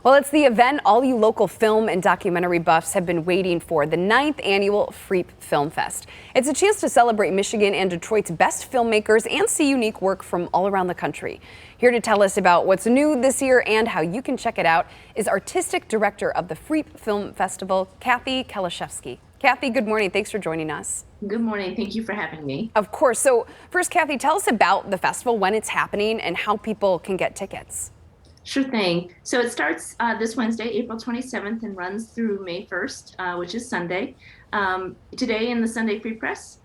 Well, it's the event all you local film and documentary buffs have been waiting for, the 9th annual Freep Film Fest. It's a chance to celebrate Michigan and Detroit's best filmmakers and see unique work from all around the country. Here to tell us about what's new this year and how you can check it out is Artistic Director of the Freep Film Festival, Kathy Kalashevsky. Kathy, good morning. Thanks for joining us. Good morning. Thank you for having me. Of course. So first, Kathy, tell us about the festival, when it's happening, and how people can get tickets. Sure thing. So it starts this Wednesday, April 27th, and runs through May 1st, which is Sunday. Today in the Sunday Free Press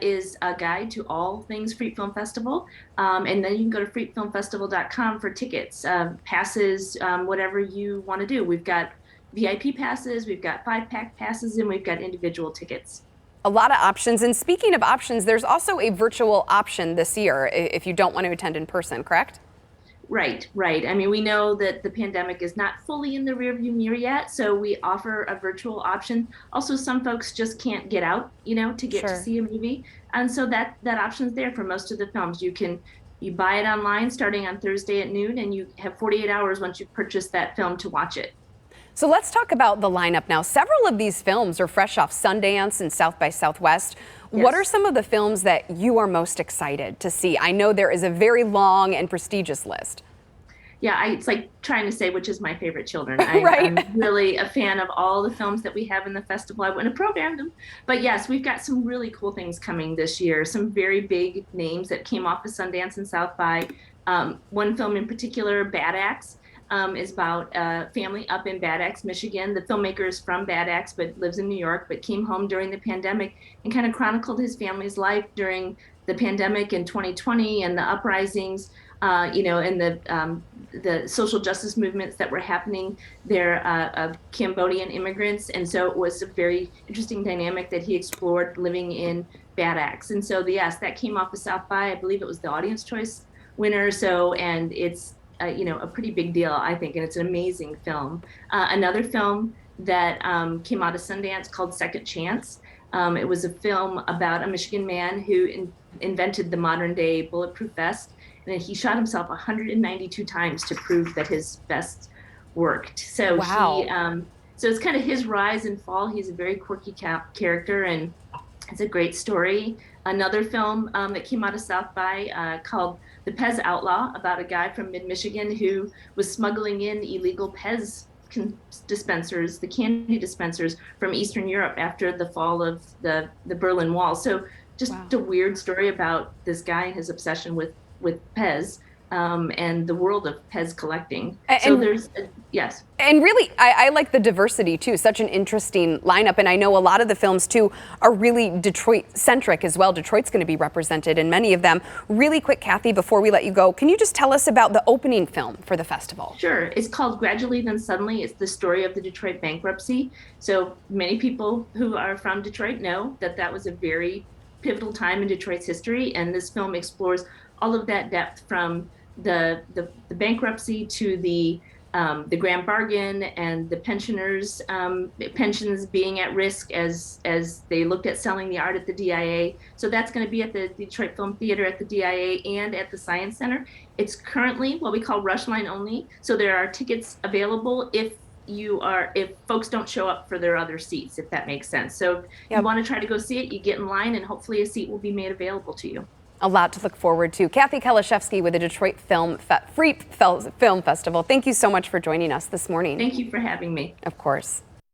is a guide to all things Freep Film Festival. And then you can go to freepfilmfestival.com for tickets, passes, whatever you want to do. We've got VIP passes, we've got 5-pack passes, and we've got individual tickets. A lot of options. And speaking of options, there's also a virtual option this year if you don't want to attend in person, correct? Right. I mean, we know that the pandemic is not fully in the rearview mirror yet, so we offer a virtual option. Also, some folks just can't get out, to get to see a movie. And so that option's there for most of the films. You buy it online starting on Thursday at noon, and you have 48 hours once you've purchased that film to watch it. So let's talk about the lineup now. Several of these films are fresh off Sundance and South by Southwest. Yes. What are some of the films that you are most excited to see? I know there is a very long and prestigious list. Yeah, it's like trying to say which is my favorite children. Right. I'm really a fan of all the films that we have in the festival. I wouldn't have programmed them. But yes, we've got some really cool things coming this year. Some very big names that came off of Sundance and South by. One film in particular, Badax, is about a family up in Badax, Michigan. The filmmaker is from Badax but lives in New York, but came home during the pandemic and kind of chronicled his family's life during the pandemic in 2020 and the uprisings, and the social justice movements that were happening there of Cambodian immigrants. And so it was a very interesting dynamic that he explored living in Badax. And so, yes, that came off of South by. I believe it was the Audience Choice winner. And it's a pretty big deal, I think, and it's an amazing film. Another film that came out of Sundance called Second Chance. It was a film about a Michigan man who invented the modern day bulletproof vest, and he shot himself 192 times to prove that his vest worked. So wow. So it's kind of his rise and fall. He's a very quirky character, and it's a great story. Another film that came out of South by called The Pez Outlaw, about a guy from mid-Michigan who was smuggling in illegal Pez dispensers, the candy dispensers from Eastern Europe after the fall of the Berlin Wall. So just a weird story about this guy and his obsession with Pez. And the world of Pez collecting. Yes. And really, I like the diversity, too. Such an interesting lineup. And I know a lot of the films, too, are really Detroit-centric as well. Detroit's going to be represented in many of them. Really quick, Kathy, before we let you go, can you just tell us about the opening film for the festival? Sure. It's called Gradually Then Suddenly. It's the story of the Detroit bankruptcy. So many people who are from Detroit know that was a very pivotal time in Detroit's history. And this film explores all of that depth from the bankruptcy to the grand bargain and the pensioners' pensions being at risk as they looked at selling the art at the DIA. So that's going to be at the Detroit Film Theater at the DIA and at the Science Center. It's currently what we call rush line only. So there are tickets available if folks don't show up for their other seats, if that makes sense. So if you want to try to go see it, you get in line and hopefully a seat will be made available to you. A lot to look forward to. Kathy Kalashevsky with the Detroit Freep Film Festival. Thank you so much for joining us this morning. Thank you for having me. Of course.